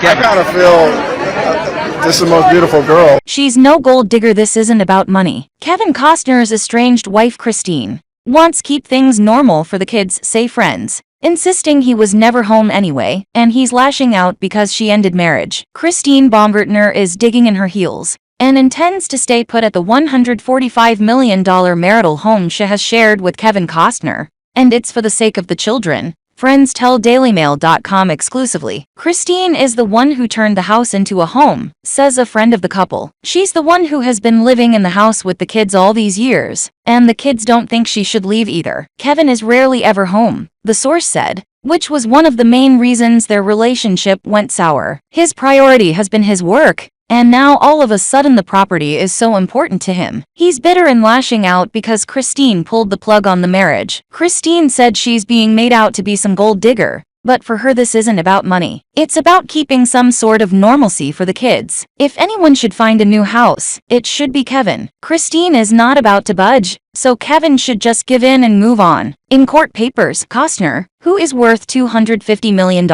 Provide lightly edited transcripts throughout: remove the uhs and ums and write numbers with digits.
I gotta feel this is the most beautiful girl. She's no gold digger. This isn't about money. Kevin Costner's estranged wife Christine wants keep things normal for the kids, say friends, insisting he was never home anyway, and he's lashing out because she ended marriage. Christine Baumgartner is digging in her heels and intends to stay put at the $145 million marital home she has shared with Kevin Costner, and it's for the sake of the children. Friends tell DailyMail.com exclusively. Christine is the one who turned the house into a home, says a friend of the couple. She's the one who has been living in the house with the kids all these years, and the kids don't think she should leave either. Kevin is rarely ever home, the source said, which was one of the main reasons their relationship went sour. His priority has been his work, and now all of a sudden the property is so important to him. He's bitter and lashing out because Christine pulled the plug on the marriage. Christine said she's being made out to be some gold digger, but for her this isn't about money. It's about keeping some sort of normalcy for the kids. If anyone should find a new house, it should be Kevin. Christine is not about to budge, so Kevin should just give in and move on. In court papers, Costner, who is worth $250 million,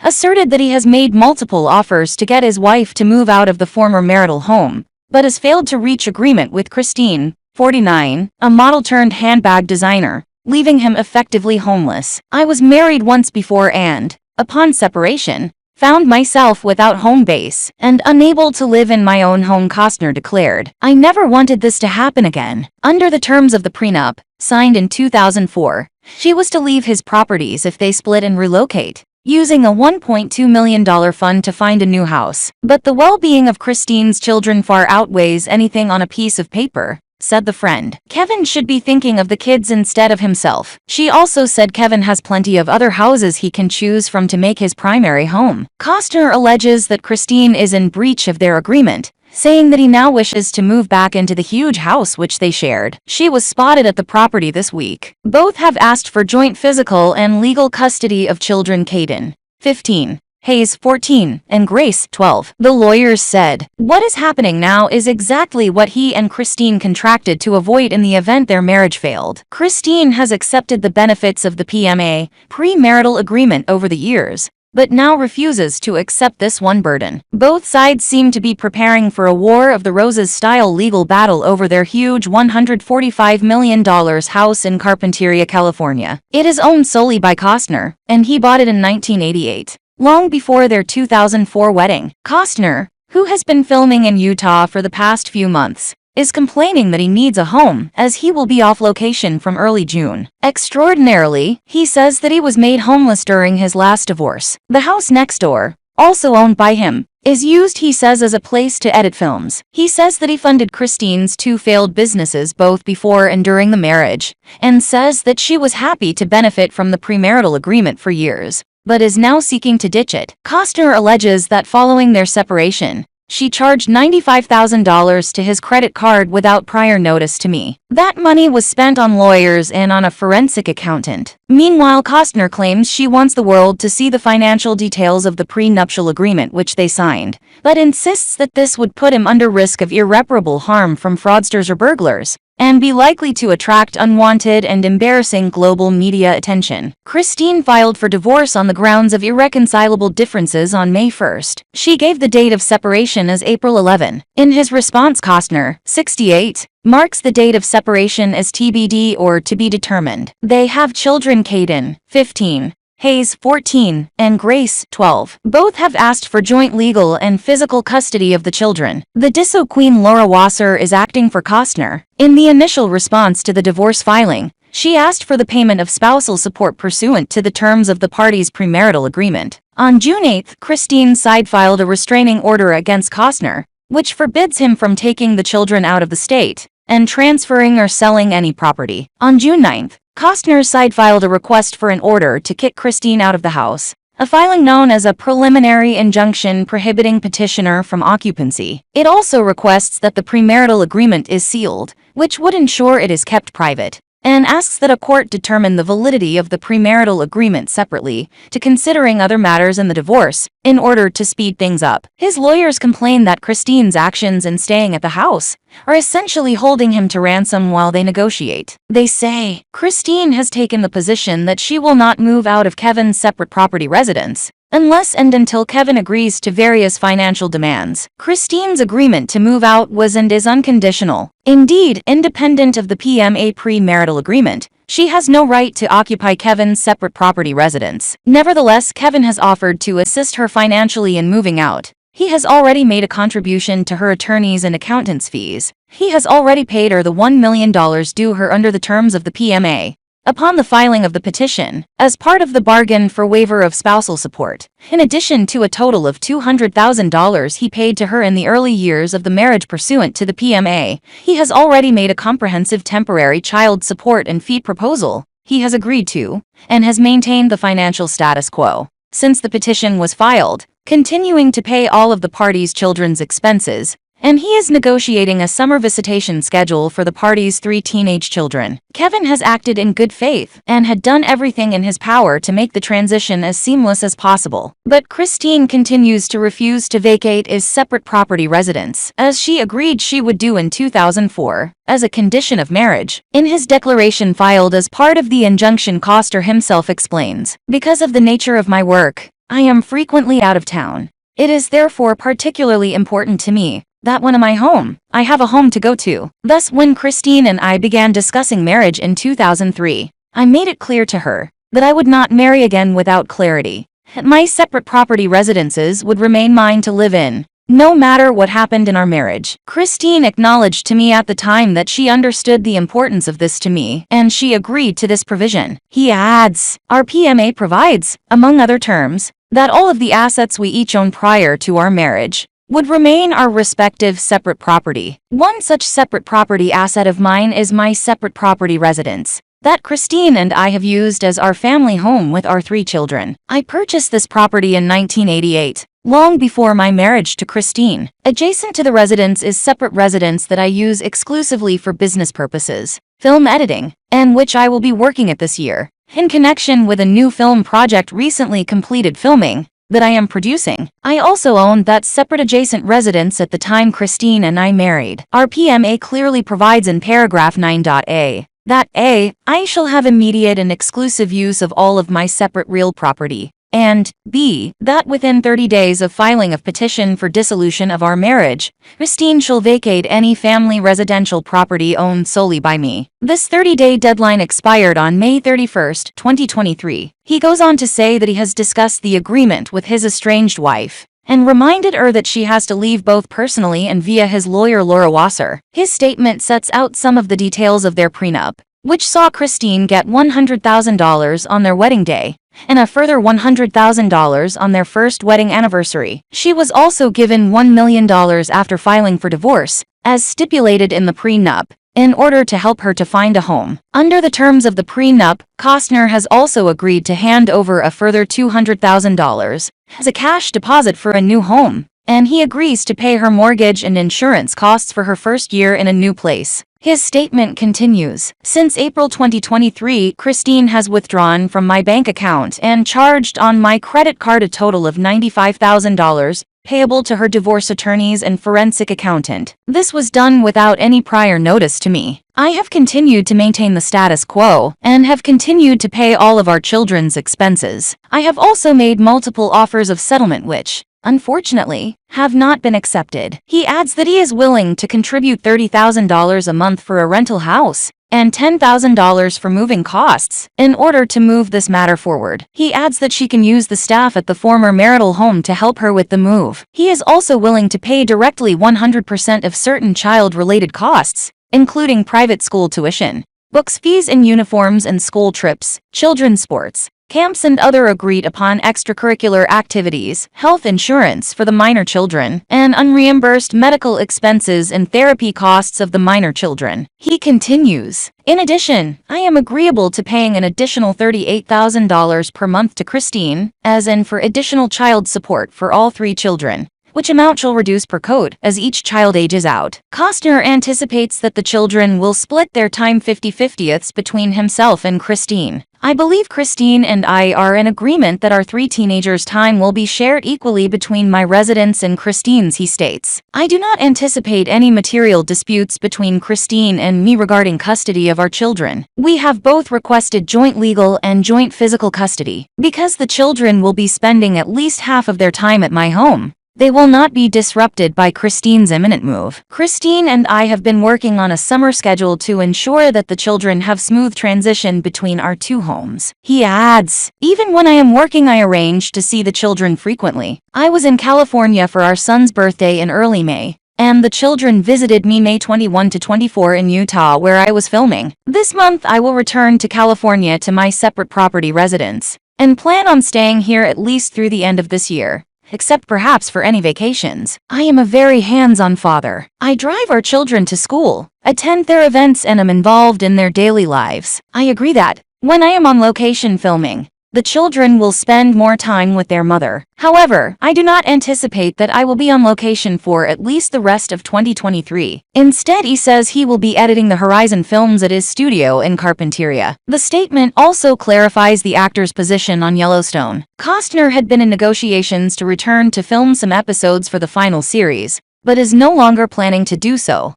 asserted that he has made multiple offers to get his wife to move out of the former marital home, but has failed to reach agreement with Christine, 49, a model-turned-handbag designer, leaving him effectively homeless. I was married once before and, upon separation, found myself without home base and unable to live in my own home, Costner declared. I never wanted this to happen again. Under the terms of the prenup, signed in 2004, she was to leave his properties if they split and relocate, using a $1.2 million fund to find a new house. But the well-being of Christine's children far outweighs anything on a piece of paper, said the friend. Kevin should be thinking of the kids instead of himself. She also said Kevin has plenty of other houses he can choose from to make his primary home. Costner alleges that Christine is in breach of their agreement, saying that he now wishes to move back into the huge house which they shared. She was spotted at the property this week. Both have asked for joint physical and legal custody of children Caden, 15, Hayes, 14, and Grace, 12. The lawyers said, "What is happening now is exactly what he and Christine contracted to avoid in the event their marriage failed." Christine has accepted the benefits of the PMA, premarital agreement, over the years, but now refuses to accept this one burden. Both sides seem to be preparing for a War of the Roses-style legal battle over their huge $145 million house in Carpinteria, California. It is owned solely by Costner, and he bought it in 1988, long before their 2004 wedding. Costner, who has been filming in Utah for the past few months, is complaining that he needs a home as he will be off location from early June. Extraordinarily, he says that he was made homeless during his last divorce. The house next door, also owned by him, is used, he says, as a place to edit films. He says that he funded Christine's 2 failed businesses both before and during the marriage, and says that she was happy to benefit from the premarital agreement for years, but is now seeking to ditch it. Costner alleges that following their separation, she charged $95,000 to his credit card without prior notice to me. That money was spent on lawyers and on a forensic accountant. Meanwhile, Costner claims she wants the world to see the financial details of the prenuptial agreement which they signed, but insists that this would put him under risk of irreparable harm from fraudsters or burglars, and be likely to attract unwanted and embarrassing global media attention. Christine filed for divorce on the grounds of irreconcilable differences on May 1st. She gave the date of separation as April 11. In his response, Costner, 68, marks the date of separation as TBD, or to be determined. They have children Caden, 15, Hayes, 14, and Grace, 12. Both have asked for joint legal and physical custody of the children. The DISO queen Laura Wasser is acting for Costner. In the initial response to the divorce filing, she asked for the payment of spousal support pursuant to the terms of the parties' premarital agreement. On June 8, Christine's side filed a restraining order against Costner, which forbids him from taking the children out of the state and transferring or selling any property. On June 9, Costner's side filed a request for an order to kick Christine out of the house, a filing known as a preliminary injunction prohibiting petitioner from occupancy. It also requests that the premarital agreement is sealed, which would ensure it is kept private, and asks that a court determine the validity of the premarital agreement separately to considering other matters in the divorce, in order to speed things up. His lawyers complain that Christine's actions in staying at the house are essentially holding him to ransom while they negotiate. They say, Christine has taken the position that she will not move out of Kevin's separate property residence, unless and until Kevin agrees to various financial demands. Christine's agreement to move out was and is unconditional. Indeed, independent of the PMA premarital agreement, she has no right to occupy Kevin's separate property residence. Nevertheless, Kevin has offered to assist her financially in moving out. He has already made a contribution to her attorney's and accountant's fees. He has already paid her the $1 million due her under the terms of the PMA. Upon the filing of the petition, as part of the bargain for waiver of spousal support, in addition to a total of $200,000 he paid to her in the early years of the marriage pursuant to the PMA, he has already made a comprehensive temporary child support and fee proposal he has agreed to, and has maintained the financial status quo since the petition was filed, continuing to pay all of the parties' children's expenses, and he is negotiating a summer visitation schedule for the parties' 3 teenage children. Kevin has acted in good faith and had done everything in his power to make the transition as seamless as possible. But Christine continues to refuse to vacate his separate property residence, as she agreed she would do in 2004, as a condition of marriage. In his declaration filed as part of the injunction, Costner himself explains, "Because of the nature of my work, I am frequently out of town. It is therefore particularly important to me that when am I home, I have a home to go to." Thus, when Christine and I began discussing marriage in 2003, I made it clear to her that I would not marry again without clarity. My separate property residences would remain mine to live in, no matter what happened in our marriage. Christine acknowledged to me at the time that she understood the importance of this to me, and she agreed to this provision. He adds, "Our PMA provides, among other terms, that all of the assets we each own prior to our marriage would remain our respective separate property. One such separate property asset of mine is my separate property residence that Christine and I have used as our family home with our 3 children. I purchased this property in 1988, long before my marriage to Christine. Adjacent to the residence is separate residence that I use exclusively for business purposes, film editing, and which I will be working at this year, in connection with a new film project recently completed filming that I am producing. I also owned that separate adjacent residence at the time Christine and I married. Our PMA clearly provides in paragraph 9.a that a, I shall have immediate and exclusive use of all of my separate real property, and b, that within 30 days of filing of petition for dissolution of our marriage, Christine shall vacate any family residential property owned solely by me." This 30-day deadline expired on May 31, 2023. He goes on to say that he has discussed the agreement with his estranged wife and reminded her that she has to leave both personally and via his lawyer Laura Wasser. His statement sets out some of the details of their prenup, which saw Christine get $100,000 on their wedding day and a further $100,000 on their first wedding anniversary. She was also given $1 million after filing for divorce, as stipulated in the prenup, in order to help her to find a home. Under the terms of the prenup, Costner has also agreed to hand over a further $200,000 as a cash deposit for a new home, and he agrees to pay her mortgage and insurance costs for her first year in a new place. His statement continues, "Since April 2023, Christine has withdrawn from my bank account and charged on my credit card a total of $95,000, payable to her divorce attorneys and forensic accountant. This was done without any prior notice to me. I have continued to maintain the status quo and have continued to pay all of our children's expenses. I have also made multiple offers of settlement which, unfortunately, have not been accepted." He adds that he is willing to contribute $30,000 a month for a rental house and $10,000 for moving costs in order to move this matter forward. He adds that she can use the staff at the former marital home to help her with the move. He is also willing to pay directly 100% of certain child-related costs, including private school tuition, books, fees, and uniforms, and school trips, children's sports, camps, and other agreed-upon extracurricular activities, health insurance for the minor children, and unreimbursed medical expenses and therapy costs of the minor children. He continues, "In addition, I am agreeable to paying an additional $38,000 per month to Christine, as in for additional child support for all 3 children, which amount shall reduce per code as each child ages out." Costner anticipates that the children will split their time 50-50ths between himself and Christine. I believe Christine and I are in agreement that our 3 teenagers' time will be shared equally between my residence and Christine's, he states. I do not anticipate any material disputes between Christine and me regarding custody of our children. We have both requested joint legal and joint physical custody, because the children will be spending at least half of their time at my home. They will not be disrupted by Christine's imminent move. Christine and I have been working on a summer schedule to ensure that the children have smooth transition between our 2 homes. He adds, even when I am working, I arrange to see the children frequently. I was in California for our son's birthday in early May, and the children visited me May 21 to 24 in Utah, where I was filming. This month I will return to California to my separate property residence, and plan on staying here at least through the end of this year, except perhaps for any vacations. I am a very hands-on father. I drive our children to school, attend their events, and am involved in their daily lives. I agree that, when I am on location filming, the children will spend more time with their mother. However, I do not anticipate that I will be on location for at least the rest of 2023. Instead, he says he will be editing the Horizon films at his studio in Carpinteria. The statement also clarifies the actor's position on Yellowstone. Costner had been in negotiations to return to film some episodes for the final series, but is no longer planning to do so.